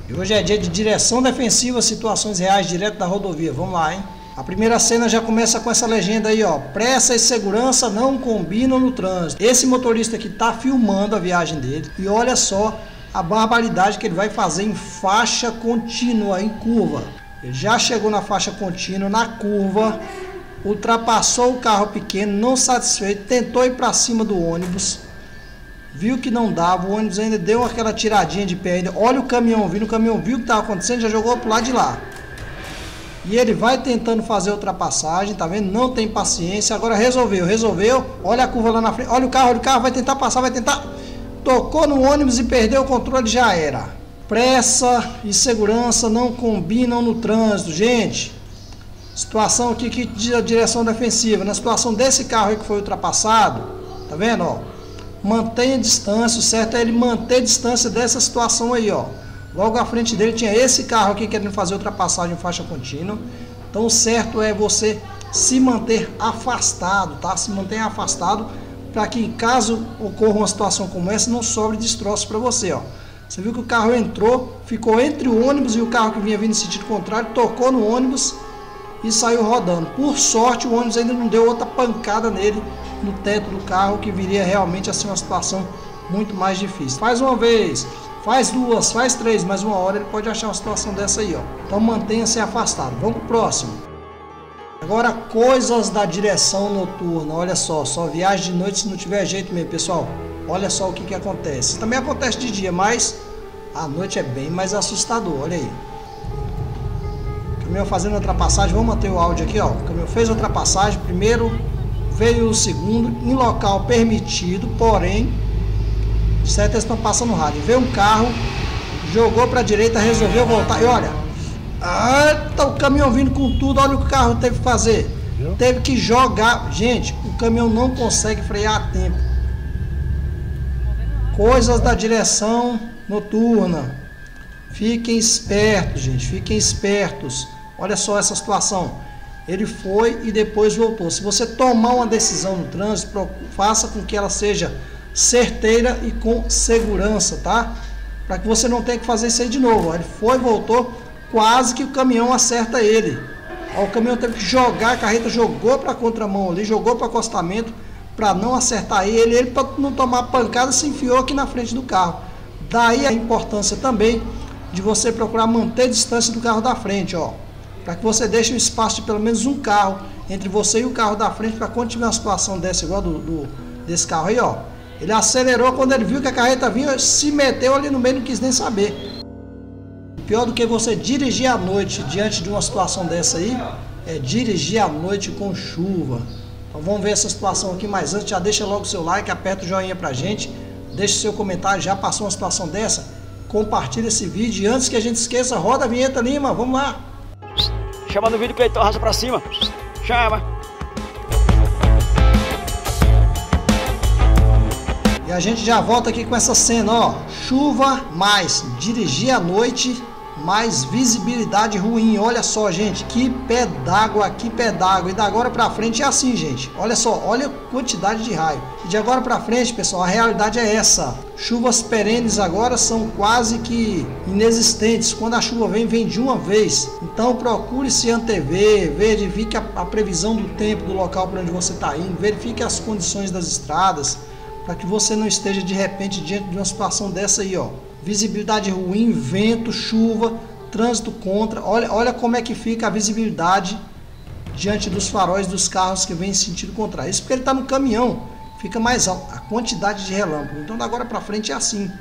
E hoje é dia de direção defensiva, situações reais direto da rodovia. Vamos lá, hein? A primeira cena já começa com essa legenda aí, ó. Pressa e segurança não combinam no trânsito. Esse motorista aqui tá filmando a viagem dele. E olha só a barbaridade que ele vai fazer em faixa contínua, em curva. Ele já chegou na faixa contínua, na curva, ultrapassou o carro pequeno, não satisfeito, tentou ir para cima do ônibus. Viu que não dava, o ônibus ainda deu aquela tiradinha de pé ainda. Olha o caminhão vindo, o caminhão viu o que estava acontecendo, já jogou pro lado de lá. E ele vai tentando fazer a ultrapassagem, tá vendo? Não tem paciência, agora resolveu. Olha a curva lá na frente, olha o carro, vai tentar passar, vai tentar. Tocou no ônibus e perdeu o controle, já era. Pressa e segurança não combinam no trânsito, gente. Situação aqui que diz a direção defensiva. Na situação desse carro aí que foi ultrapassado, tá vendo, ó? Mantenha distância, o certo é ele manter distância dessa situação aí, ó. Logo à frente dele tinha esse carro aqui querendo fazer ultrapassagem em faixa contínua. Então o certo é você se manter afastado, tá? Se mantenha afastado para que caso ocorra uma situação como essa não sobre destroços para você, ó. Você viu que o carro entrou, ficou entre o ônibus e o carro que vinha vindo em sentido contrário, tocou no ônibus e saiu rodando. Por sorte, o ônibus ainda não deu outra pancada nele no teto do carro, que viria realmente a ser uma situação muito mais difícil. Faz uma vez, faz duas, faz três, mas uma hora ele pode achar uma situação dessa aí, ó. Então mantenha-se afastado. Vamos pro próximo. Agora, coisas da direção noturna. Olha só viagem de noite se não tiver jeito mesmo, pessoal. Olha só o que acontece. Também acontece de dia, mas à noite é bem mais assustador. Olha aí. O caminhão fazendo a ultrapassagem. Vamos manter o áudio aqui, ó. O caminhão fez a ultrapassagem. Primeiro veio o segundo em local permitido, porém, certo, eles estão passando rádio. Veio um carro, jogou para a direita, resolveu voltar. E olha, tá o caminhão vindo com tudo. Olha o que o carro teve que fazer. Teve que jogar. Gente, o caminhão não consegue frear a tempo. Coisas da direção noturna. Fiquem espertos, gente. Fiquem espertos. Olha só essa situação. Ele foi e depois voltou. Se você tomar uma decisão no trânsito, faça com que ela seja certeira e com segurança, tá? Para que você não tenha que fazer isso aí de novo. Ele foi, voltou, quase que o caminhão acerta ele. O caminhão teve que jogar, a carreta jogou para a contramão ali, jogou para o acostamento para não acertar ele. Ele, para não tomar pancada, se enfiou aqui na frente do carro. Daí a importância também de você procurar manter distância do carro da frente, ó. Para que você deixe um espaço de pelo menos um carro entre você e o carro da frente, para quando tiver uma situação dessa igual desse carro aí, ó. Ele acelerou, quando ele viu que a carreta vinha, se meteu ali no meio, não quis nem saber. Pior do que você dirigir à noite diante de uma situação dessa aí, é dirigir à noite com chuva. Então vamos ver essa situação aqui, mas antes já deixa logo o seu like, aperta o joinha pra gente, deixa o seu comentário, já passou uma situação dessa? Compartilha esse vídeo e antes que a gente esqueça, roda a vinheta, Lima, vamos lá. Chama no vídeo que ele arrasta pra cima. Chama. E a gente já volta aqui com essa cena, ó. Chuva mais dirigir à noite, mais visibilidade ruim. Olha só, gente, que pé d'água, que pé d'água. E da agora pra frente é assim, gente. Olha só, olha a quantidade de raio. E de agora pra frente, pessoal, a realidade é essa. Chuvas perenes agora são quase que inexistentes. Quando a chuva vem de uma vez. Então procure se antever, verifique a previsão do tempo do local para onde você está indo, verifique as condições das estradas, para que você não esteja de repente diante de uma situação dessa aí, ó. Visibilidade ruim, vento, chuva, trânsito contra. Olha como é que fica a visibilidade diante dos faróis dos carros que vêm em sentido contrário. Isso porque ele está no caminhão, fica mais alto a quantidade de relâmpago. Então da agora para frente é assim.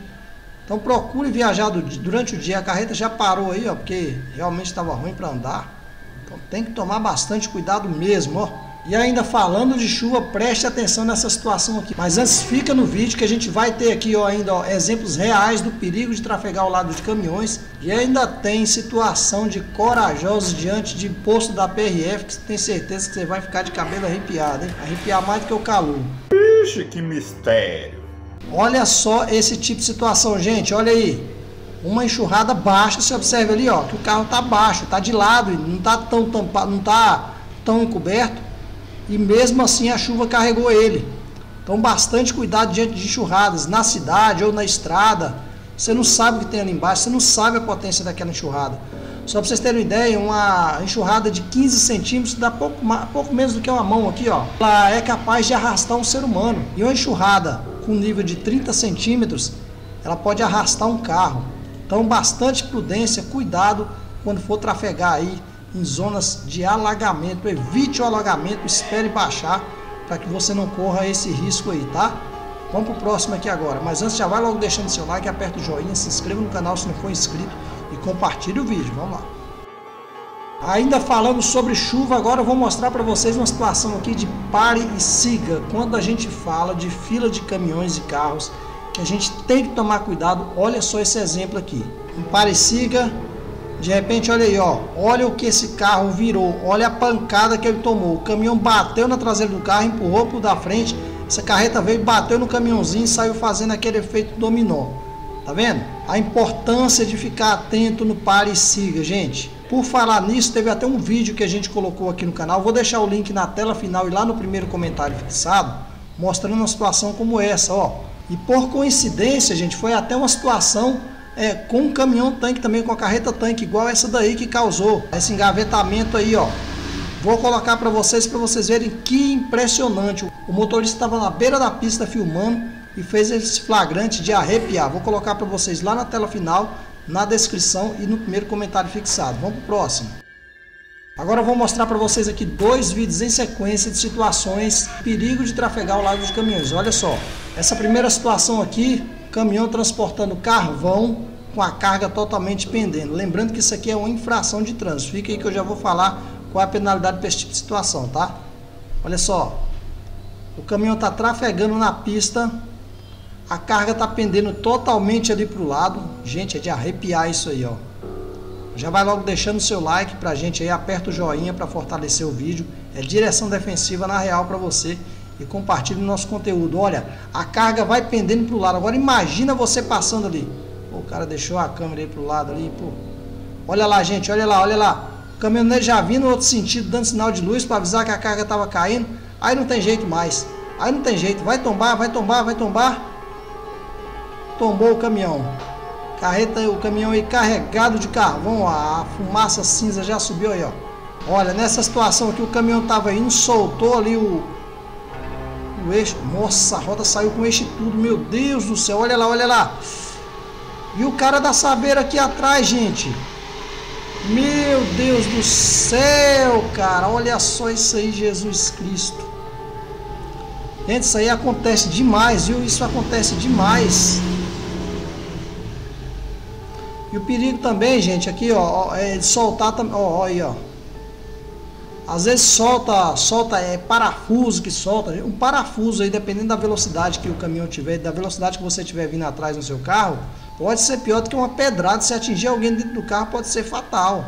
Então procure viajar durante o dia. A carreta já parou aí, ó, porque realmente estava ruim para andar. Então tem que tomar bastante cuidado mesmo, ó. E ainda falando de chuva, preste atenção nessa situação aqui. Mas antes, fica no vídeo que a gente vai ter aqui, ó, ainda, ó, exemplos reais do perigo de trafegar ao lado de caminhões. E ainda tem situação de corajosos diante de posto da PRF, que tem certeza que você vai ficar de cabelo arrepiado, hein? Arrepiar mais do que o calor. Ixi, que mistério. Olha só esse tipo de situação, gente, olha aí. Uma enxurrada baixa, você observa ali, ó, que o carro tá baixo, tá de lado, não tá tão tampado, não tá tão encoberto. E mesmo assim a chuva carregou ele. Então bastante cuidado diante de enxurradas na cidade ou na estrada. Você não sabe o que tem ali embaixo, você não sabe a potência daquela enxurrada. Só para vocês terem uma ideia, uma enxurrada de 15 centímetros dá pouco menos do que uma mão aqui, ó. Ela é capaz de arrastar um ser humano. E uma enxurrada com nível de 30 centímetros, ela pode arrastar um carro. Então, bastante prudência, cuidado quando for trafegar aí em zonas de alagamento. Evite o alagamento, espere baixar para que você não corra esse risco aí, tá? Vamos pro próximo aqui agora. Mas antes, já vai logo deixando seu like, aperta o joinha, se inscreva no canal se não for inscrito e compartilhe o vídeo. Vamos lá. Ainda falando sobre chuva, agora eu vou mostrar para vocês uma situação aqui de pare e siga. Quando a gente fala de fila de caminhões e carros, que a gente tem que tomar cuidado. Olha só esse exemplo aqui. Um pare e siga. De repente, olha aí, ó. Olha o que esse carro virou. Olha a pancada que ele tomou. O caminhão bateu na traseira do carro, empurrou pro da frente. Essa carreta veio, bateu no caminhãozinho e saiu fazendo aquele efeito dominó. Tá vendo? A importância de ficar atento no pare e siga, gente. Por falar nisso, teve até um vídeo que a gente colocou aqui no canal. Vou deixar o link na tela final e lá no primeiro comentário fixado, mostrando uma situação como essa, ó. E por coincidência, gente, foi até uma situação com um caminhão-tanque também, com a carreta-tanque, igual essa daí que causou esse engavetamento aí, ó. Vou colocar para vocês verem que impressionante. O motorista estava na beira da pista filmando e fez esse flagrante de arrepiar. Vou colocar para vocês lá na tela final, na descrição e no primeiro comentário fixado. Vamos pro próximo. Agora eu vou mostrar para vocês aqui 2 vídeos em sequência de situações perigo de trafegar ao lado de caminhões. Olha só, essa primeira situação aqui, caminhão transportando carvão com a carga totalmente pendendo. Lembrando que isso aqui é uma infração de trânsito. Fica aí que eu já vou falar qual é a penalidade para esse tipo de situação, tá? Olha só, o caminhão está trafegando na pista, a carga está pendendo totalmente ali para o lado. Gente, é de arrepiar isso aí, ó. Já vai logo deixando o seu like pra gente aí, aperta o joinha para fortalecer o vídeo. É direção defensiva na real para você e compartilhe o nosso conteúdo. Olha, a carga vai pendendo pro lado. Agora imagina você passando ali. Pô, o cara deixou a câmera aí pro lado ali, pô. Olha lá, gente, olha lá, olha lá. O caminhoneiro já vindo no outro sentido, dando sinal de luz para avisar que a carga estava caindo. Aí não tem jeito mais. Aí não tem jeito. Vai tombar, vai tombar, vai tombar. Tombou o caminhão. Carreta, o caminhão aí carregado de carvão, a fumaça cinza já subiu aí, ó. Olha, nessa situação aqui o caminhão tava indo, soltou ali o eixo. Nossa, a roda saiu com o eixo e tudo, meu Deus do céu, olha lá, olha lá. E o cara da sabeira aqui atrás, gente. Meu Deus do céu, cara, olha só isso aí, Jesus Cristo. Gente, isso aí acontece demais, viu? Isso acontece demais. E o perigo também, gente, aqui, ó, é de soltar também, ó, aí, ó. Às vezes solta parafuso que solta. Um parafuso aí, dependendo da velocidade que o caminhão tiver, da velocidade que você tiver vindo atrás no seu carro, pode ser pior do que uma pedrada. Se atingir alguém dentro do carro, pode ser fatal.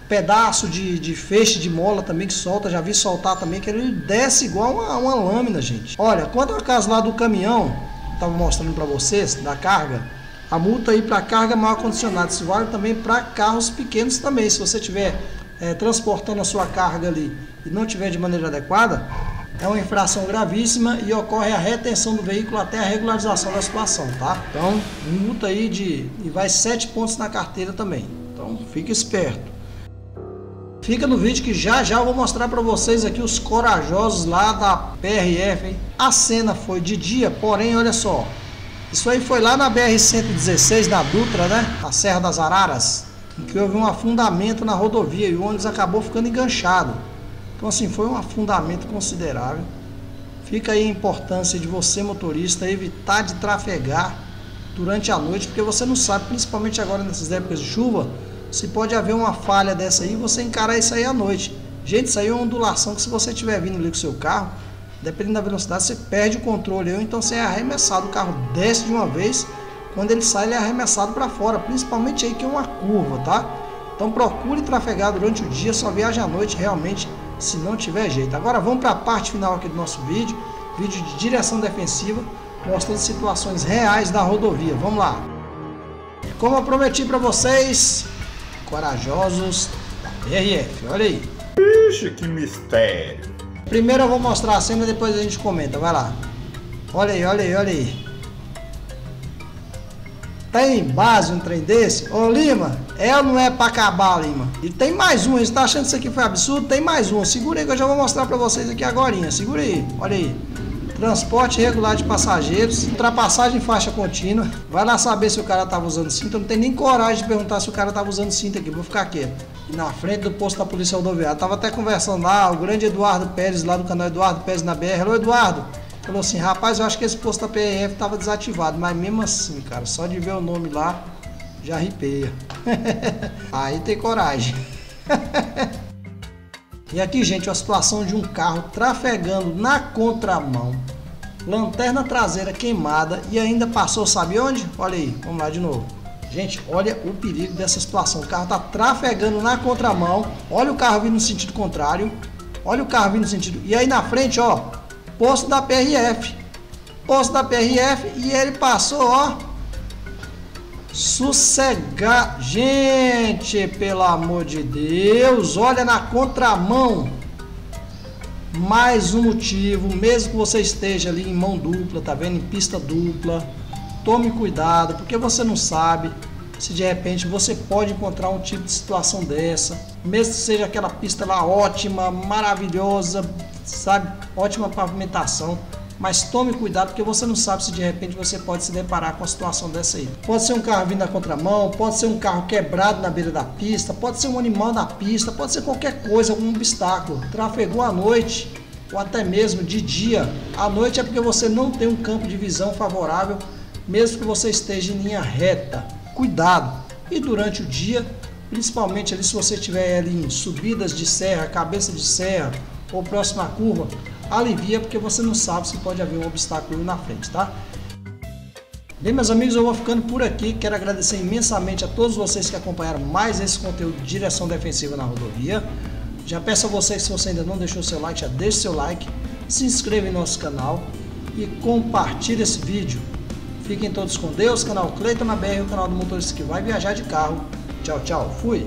Pedaço de feixe de mola também que solta, já vi soltar também, que ele desce igual uma lâmina, gente. Olha, quanto ao caso lá do caminhão, estava mostrando para vocês, da carga, a multa aí para carga mal condicionada, isso vale também para carros pequenos também. Se você estiver transportando a sua carga ali e não tiver de maneira adequada, é uma infração gravíssima e ocorre a retenção do veículo até a regularização da situação, tá? Então, multa aí e vai 7 pontos na carteira também. Então, fica esperto. Fica no vídeo que já eu vou mostrar para vocês aqui os corajosos lá da PRF, hein? A cena foi de dia, porém, olha só. Isso aí foi lá na BR-116, na Dutra, né? Na Serra das Araras, em que houve um afundamento na rodovia e o ônibus acabou ficando enganchado. Então, assim, foi um afundamento considerável. Fica aí a importância de você, motorista, evitar de trafegar durante a noite, porque você não sabe, principalmente agora nessas épocas de chuva, se pode haver uma falha dessa aí, você encarar isso aí à noite. Gente, isso aí é uma ondulação que se você estiver vindo ali com o seu carro, dependendo da velocidade, você perde o controle, ou então você é arremessado, o carro desce de uma vez, quando ele sai ele é arremessado para fora, principalmente aí que é uma curva, tá? Então procure trafegar durante o dia, só viaje à noite realmente, se não tiver jeito. Agora vamos para a parte final aqui do nosso vídeo de direção defensiva, mostrando situações reais da rodovia. Vamos lá. Como eu prometi para vocês, corajosos da PRF, olha aí. Ixi, que mistério. Primeiro eu vou mostrar a cena, depois a gente comenta, vai lá. Olha aí, olha aí, olha aí. Tem base um trem desse? Ô Lima, é ou não é pra acabar, Lima? E tem mais um, você tá achando que isso aqui foi absurdo? Tem mais um, segura aí que eu já vou mostrar pra vocês aqui agorinha. Segura aí, olha aí. Transporte regular de passageiros, ultrapassagem em faixa contínua. Vai lá saber se o cara tava usando cinto. Eu não tenho nem coragem de perguntar se o cara tava usando cinto aqui, vou ficar quieto. E na frente do posto da Polícia Rodoviária, tava até conversando lá, o grande Eduardo Pérez, lá do canal Eduardo Pérez na BR. Alô, Eduardo, falou assim, rapaz, eu acho que esse posto da PRF tava desativado, mas mesmo assim, cara, só de ver o nome lá, já arrepia. Aí tem coragem. E aqui, gente, a situação de um carro trafegando na contramão, lanterna traseira queimada e ainda passou, sabe onde? Olha aí, vamos lá de novo. Gente, olha o perigo dessa situação. O carro tá trafegando na contramão. Olha o carro vindo no sentido contrário. Olha o carro vindo no sentido... E aí na frente, ó, posto da PRF. Posto da PRF e ele passou, ó, sossegado. Gente, pelo amor de Deus, olha na contramão. Mais um motivo, mesmo que você esteja ali em mão dupla, tá vendo, em pista dupla, tome cuidado, porque você não sabe se de repente você pode encontrar um tipo de situação dessa, mesmo que seja aquela pista lá ótima, maravilhosa, sabe, ótima pavimentação. Mas tome cuidado, porque você não sabe se de repente você pode se deparar com uma situação dessa aí. Pode ser um carro vindo na contramão, pode ser um carro quebrado na beira da pista, pode ser um animal na pista, pode ser qualquer coisa, algum obstáculo. Trafegou à noite, ou até mesmo de dia. À noite é porque você não tem um campo de visão favorável, mesmo que você esteja em linha reta. Cuidado! E durante o dia, principalmente ali se você estiver ali em subidas de serra, cabeça de serra ou próxima à curva, alivia, porque você não sabe se pode haver um obstáculo na frente, tá? Bem, meus amigos, eu vou ficando por aqui. Quero agradecer imensamente a todos vocês que acompanharam mais esse conteúdo de direção defensiva na rodovia. Já peço a vocês, se você ainda não deixou seu like, já deixe seu like, se inscreva em nosso canal e compartilhe esse vídeo. Fiquem todos com Deus, canal Cleiton na BR, o canal do motorista que vai viajar de carro. Tchau, tchau, fui!